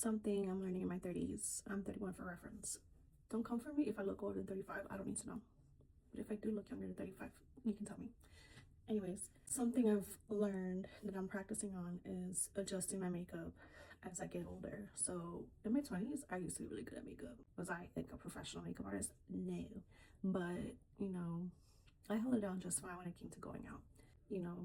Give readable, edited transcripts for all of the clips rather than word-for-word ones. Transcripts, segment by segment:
something I'm learning in my 30s. I'm 31 for reference. Don't come for me if I look older than 35. I don't need to know. But if I do look younger than 35, you can tell me. Anyways, something I've learned that I'm practicing on is adjusting my makeup as I get older. So in my 20s, I used to be really good at makeup. Was I like a professional makeup artist? No. But, I held it down just fine when it came to going out.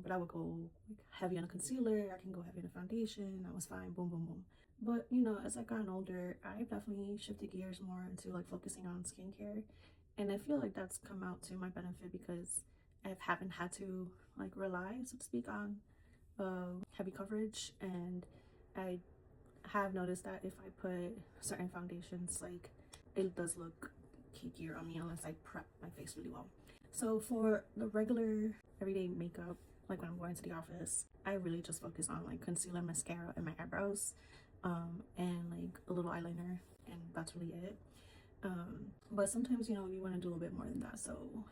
But I would go like heavy on a concealer, I can go heavy on a foundation, I was fine, boom, boom, boom. But as I've gotten older, I've definitely shifted gears more into like focusing on skincare. And I feel like that's come out to my benefit because I haven't had to like rely, so to speak, on heavy coverage. And I have noticed that if I put certain foundations, like it does look cakier on me unless I prep my face really well. So for the regular everyday makeup, like when I'm going to the office, I really just focus on like concealer, mascara, and my eyebrows, and like a little eyeliner, and that's really it. But sometimes you want to do a little bit more than that, so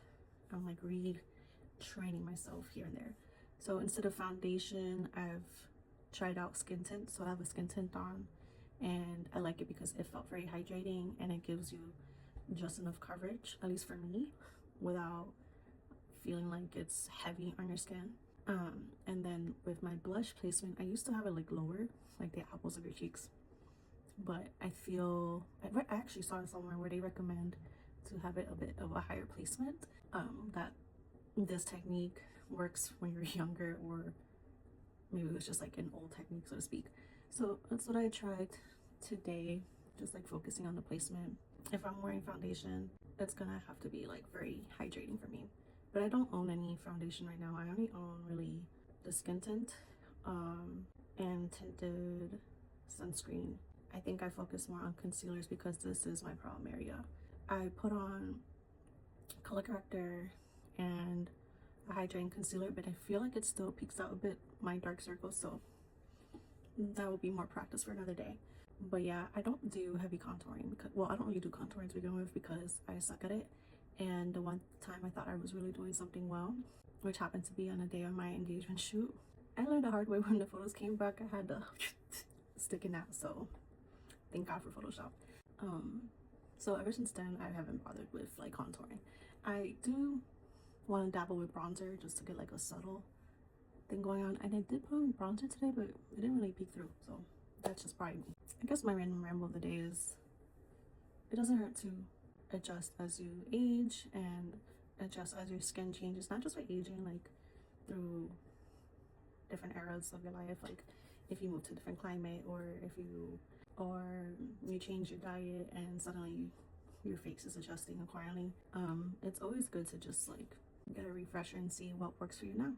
I'm like retraining myself here and there. So instead of foundation, I've tried out skin tint. So I have a skin tint on, and I like it because it felt very hydrating and it gives you just enough coverage, at least for me, without feeling like it's heavy on your skin. And then with my blush placement, I used to have it like lower, like the apples of your cheeks, but I actually saw it somewhere where they recommend to have it a bit of a higher placement. That this technique works when you're younger, or maybe it was just like an old technique, so to speak. So that's what I tried today, just like focusing on the placement. If I'm wearing foundation, it's gonna have to be like very hydrating for me. But I don't own any foundation right now. I only own really the skin tint and tinted sunscreen. I think I focus more on concealers because this is my problem area. I put on color corrector and a hydrating concealer, but I feel like it still peeks out a bit my dark circles, so that will be more practice for another day. But yeah, I don't do heavy contouring because, well, I don't really do contouring to begin with because I suck at it. And the one time I thought I was really doing something well, which happened to be on a day of my engagement shoot, I learned the hard way. When the photos came back, I had to stick it out, so thank God for Photoshop. So ever since then, I haven't bothered with like contouring. I do want to dabble with bronzer just to get like a subtle thing going on, and I did put on bronzer today, but it didn't really peek through, so that's just probably me. I guess my random ramble of the day is it doesn't hurt to adjust as you age and adjust as your skin changes, not just by aging, like through different eras of your life, like if you move to a different climate, or you change your diet and suddenly your face is adjusting accordingly. It's always good to just like get a refresher and see what works for you now.